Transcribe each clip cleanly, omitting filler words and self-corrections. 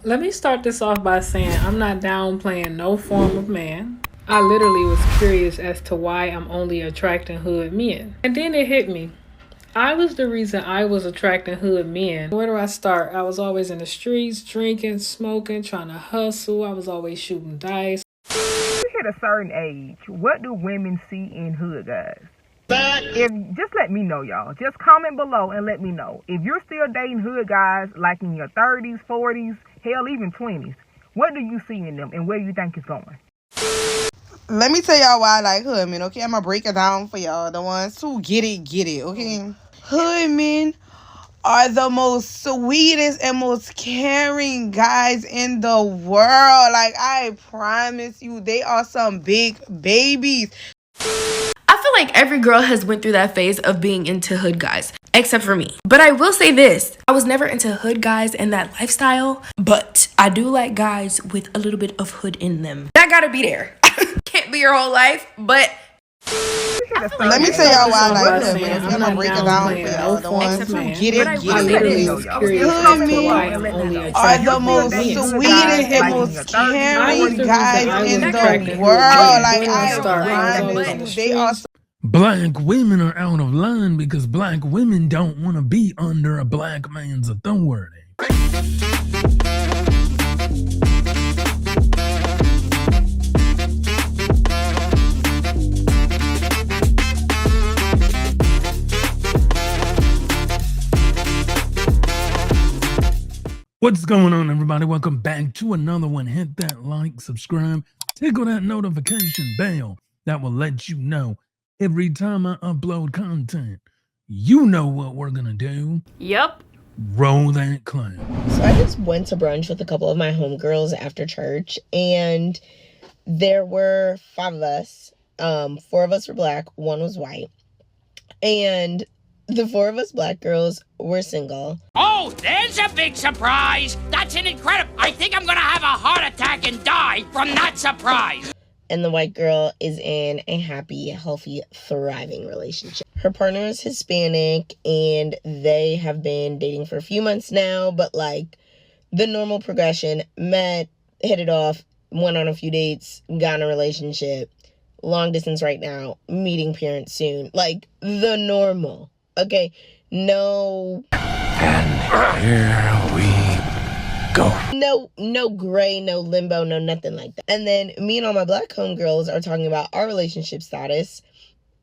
Let me start this off by saying I'm not downplaying no form of man. I literally was curious as to why I'm only attracting hood men. And then it hit me. I was the reason I was attracting hood men. Where do I start? I was always in the streets, drinking, smoking, trying to hustle. I was always shooting dice. You hit a certain age, what do women see in hood guys? If just let me know, y'all. Just comment below and let me know. If you're still dating hood guys like in your 30s, 40s, hell, even 20s, what do you see in them and where do you think it's going? Let me tell y'all why I like hood men, okay? I'm gonna break it down for y'all. The ones who get it, okay? Hood men are the most sweetest and most caring guys in the world. Like, I promise you, they are some big babies. I feel like every girl has went through that phase of being into hood guys, except for me. But I will say this, I was never into hood guys and that lifestyle, but I do like guys with a little bit of hood in them. That gotta be there. Can't be your whole life, but let me tell y'all why I like hood men. I'm gonna break it down for y'all. The ones who get it. I literally was curious as to why I'm only are the attracting most men. sweetest and most caring guys in the world. Like, I promise you, they are. Black women are out of line because black women don't want to be under a black man's authority. What's going on, everybody? Welcome back to another one. Hit that like, subscribe, tickle that notification bell. That will let you know every time I upload content. You know what we're gonna do. Yep. Roll that clip. So I just went to brunch with a couple of my homegirls after church, and there were 5 of us. 4 of us were black, 1 was white. And the 4 of us black girls were single. Oh, there's a big surprise. That's an incredible. I think I'm gonna have a heart attack and die from that surprise. And the white girl is in a happy, healthy, thriving relationship. Her partner is Hispanic, and they have been dating for a few months now, but like the normal progression: met, hit it off, went on a few dates, got in a relationship, long distance right now, meeting parents soon. Like the normal. Okay, no. And here we go. No gray, no limbo, no nothing like that. And then me and all my black homegirls are talking about our relationship status,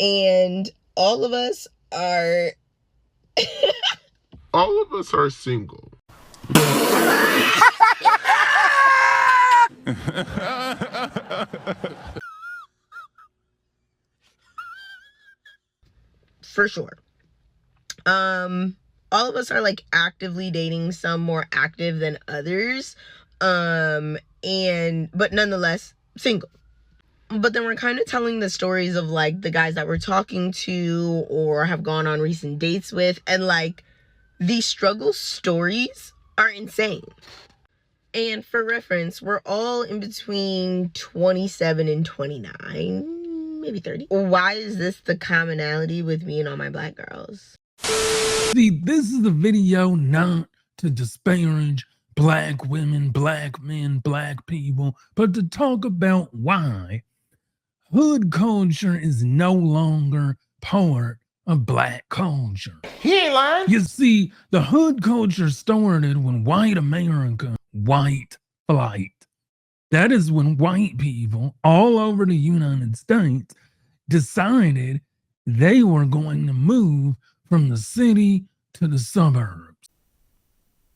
and all of us are all of us are single. for sure. All of us are like actively dating, some more active than others. But nonetheless single. But then we're kind of telling the stories of like the guys that we're talking to or have gone on recent dates with, and like these struggle stories are insane. And for reference, we're all in between 27 and 29, maybe 30. Why is this the commonality with me and all my black girls? See, this is a video not to disparage black women, black men, black people, but to talk about why hood culture is no longer part of black culture. He ain't lying. You see, the hood culture started when white America, white flight. That is when white people all over the United States decided they were going to move from the city to the suburbs.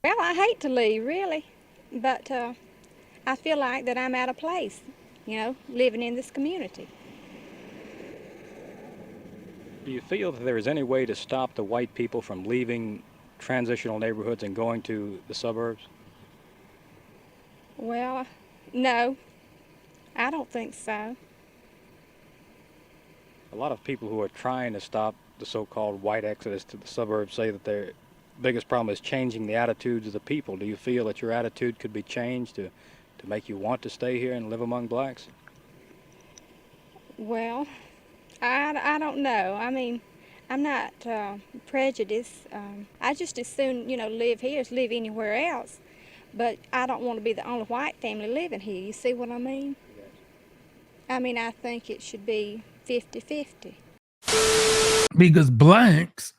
Well, I hate to leave, really, but I feel like that I'm out of place, living in this community. Do you feel that there is any way to stop the white people from leaving transitional neighborhoods and going to the suburbs? Well, no, I don't think so. A lot of people who are trying to stop the so-called white exodus to the suburbs say that their biggest problem is changing the attitudes of the people. Do you feel that your attitude could be changed to make you want to stay here and live among blacks? Well, I don't know. I mean, I'm not prejudiced. I just as soon, live here as live anywhere else. But I don't want to be the only white family living here. You see what I mean? I mean, I think it should be 50-50. Because blacks,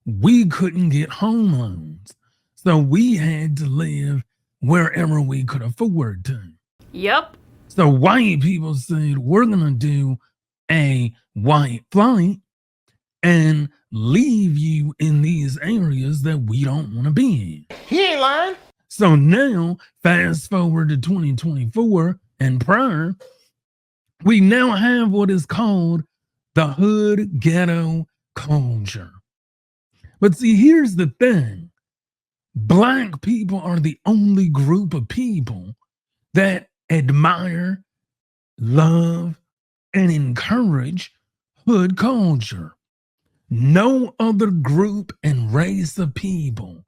we couldn't get home loans. So we had to live wherever we could afford to. Yep. So white people said, we're going to do a white flight and leave you in these areas that we don't want to be in. He ain't lying. So now, fast forward to 2024 and prior, we now have what is called the hood ghetto culture. But see, here's the thing. Black people are the only group of people that admire, love, and encourage hood culture. No other group and race of people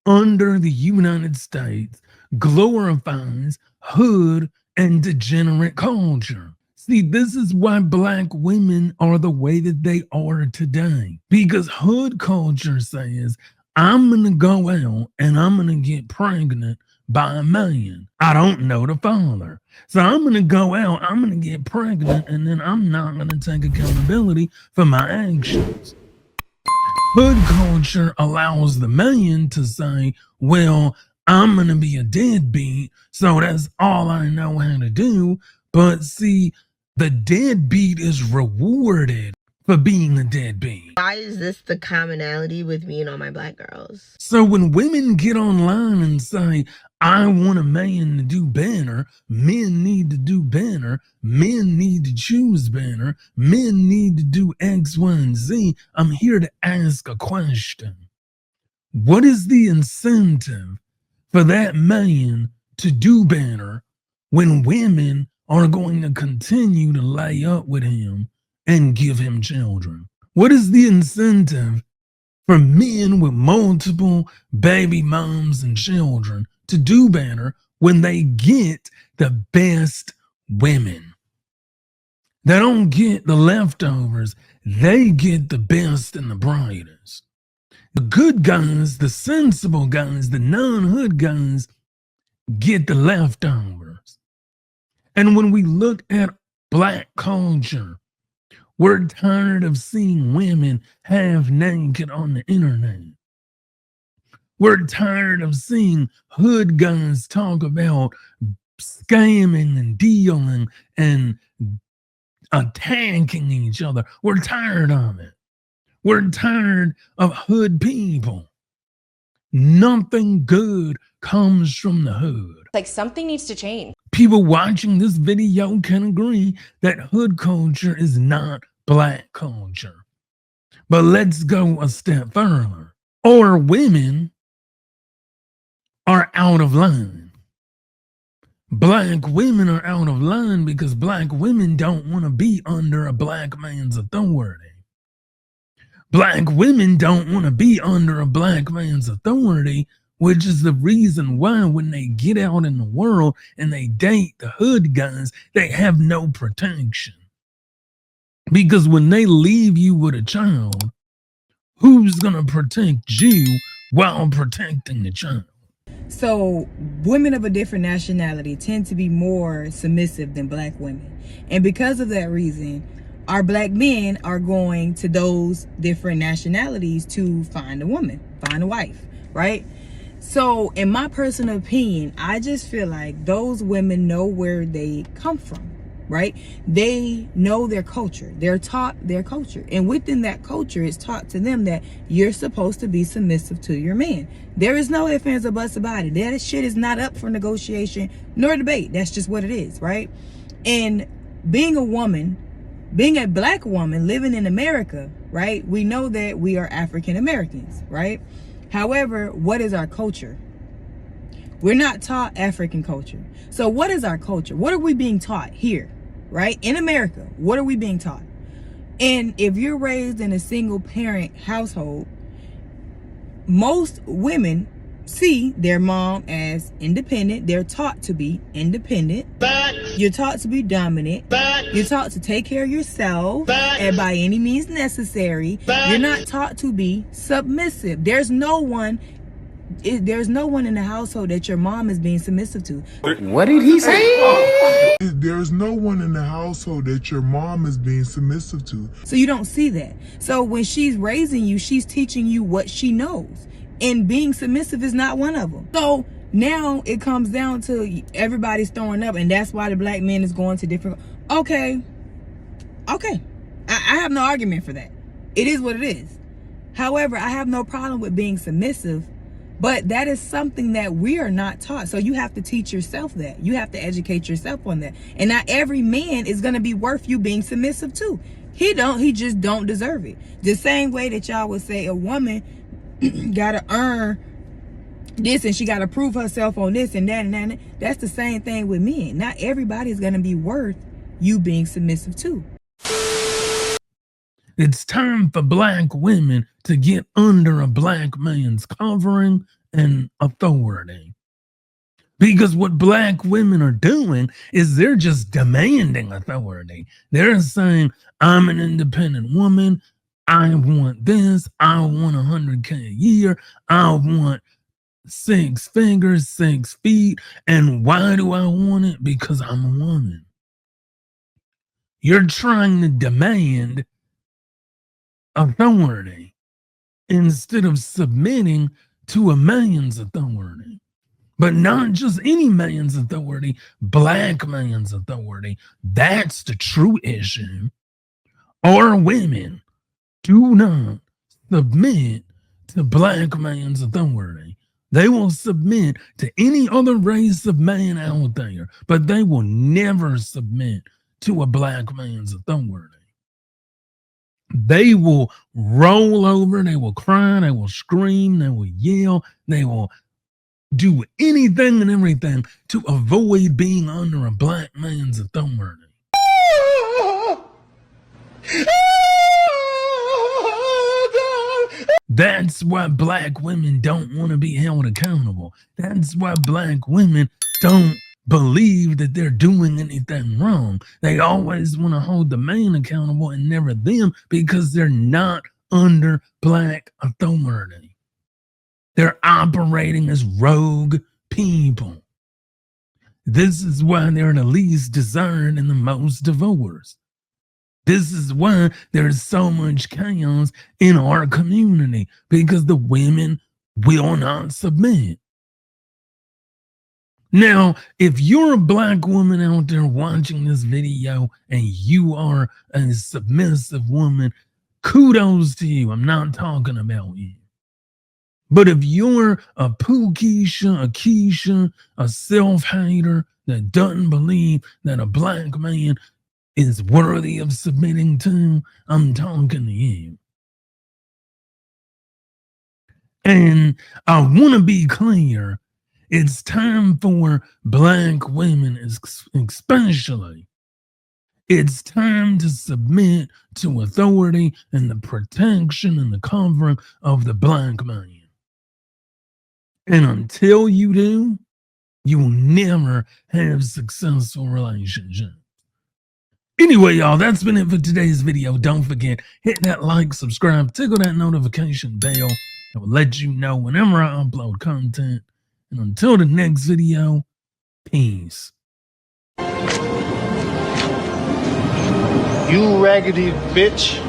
under the United States glorifies hood and degenerate culture. See, this is why black women are the way that they are today. Because hood culture says, I'm going to go out and I'm going to get pregnant by a man. I don't know the father. So I'm going to go out, I'm going to get pregnant, and then I'm not going to take accountability for my actions. Hood culture allows the man to say, well, I'm going to be a deadbeat, so that's all I know how to do. But see, the deadbeat is rewarded for being a deadbeat. Why is this the commonality with me and all my black girls? So when women get online and say, I want a man to do better, men need to do better, men need to choose better, men need to do X, Y, and Z, I'm here to ask a question. What is the incentive for that man to do better when women are going to continue to lay up with him and give him children? What is the incentive for men with multiple baby moms and children to do better when they get the best women? They don't get the leftovers. They get the best and the brightest. The good guys, the sensible guys, the non-hood guys get the leftovers. And when we look at black culture, we're tired of seeing women half naked on the internet. We're tired of seeing hood guys talk about scamming and dealing and attacking each other. We're tired of it. We're tired of hood people. Nothing good comes from the hood. Like something needs to change. People watching this video can agree that hood culture is not black culture. But let's go a step further. Or women are out of line. Black women are out of line because black women don't want to be under a black man's authority. Black women don't want to be under a black man's authority, which is the reason why when they get out in the world and they date the hood guys, they have no protection. Because when they leave you with a child, who's going to protect you while protecting the child? So women of a different nationality tend to be more submissive than black women. And because of that reason, our black men are going to those different nationalities to find a woman, find a wife, right? So in my personal opinion, I just feel like those women know where they come from, right? They know their culture. They're taught their culture. And within that culture, it's taught to them that you're supposed to be submissive to your man. There is no ifs, ands, or buts about it. That shit is not up for negotiation nor debate. That's just what it is, right? And being a woman, being a black woman living in America, right? We know that we are African Americans, right? However, what is our culture? We're not taught African culture. So what is our culture? What are we being taught here, right? In America, what are we being taught? And if you're raised in a single parent household, most women see their mom as independent. They're taught to be independent. You're taught to be dominant. You're taught to take care of yourself and by any means necessary. You're not taught to be submissive. There's no one There's no one in the household that your mom is being submissive to. What did he say? There's no one in the household that your mom is being submissive to. So you don't see that. So when she's raising you, she's teaching you what she knows. And being submissive is not one of them. So now it comes down to everybody's throwing up, and that's why the black man is going to different. Okay. I have no argument for that. It is what it is. However, I have no problem with being submissive, but that is something that we are not taught. So you have to teach yourself that. You have to educate yourself on that. And not every man is going to be worth you being submissive to. He just don't deserve it. The same way that y'all would say a woman got to earn this and she got to prove herself on this and that and that. That's the same thing with men. Not everybody is going to be worth you being submissive to. It's time for black women to get under a black man's covering and authority. Because what black women are doing is they're just demanding authority. They're saying, I'm an independent woman. I want this. I want 100K a year. I want 6 fingers, 6 feet. And why do I want it? Because I'm a woman. You're trying to demand authority instead of submitting to a man's authority. But not just any man's authority, black man's authority. That's the true issue. Our women do not submit to black man's authority. They will submit to any other race of man out there, but they will never submit to a black man's authority. They will roll over, they will cry, they will scream, they will yell, they will do anything and everything to avoid being under a black man's authority. That's why black women don't want to be held accountable. That's why black women don't believe that they're doing anything wrong. They always want to hold the man accountable and never them because they're not under black authority. They're operating as rogue people. This is why they're the least desired and the most divorced. This is why there's so much chaos in our community, because the women will not submit. Now, if you're a black woman out there watching this video and you are a submissive woman, kudos to you. I'm not talking about you. But if you're a Pookeisha, a Keisha, a self-hater that doesn't believe that a black man is worthy of submitting to, I'm talking to you. And I want to be clear. It's time for black women especially. It's time to submit to authority and the protection and the covering of the black man. And until you do, you will never have successful relationships. Anyway, y'all, that's been it for today's video. Don't forget, hit that like, subscribe, tickle that notification bell. It will let you know whenever I upload content. And until the next video, peace. You raggedy bitch.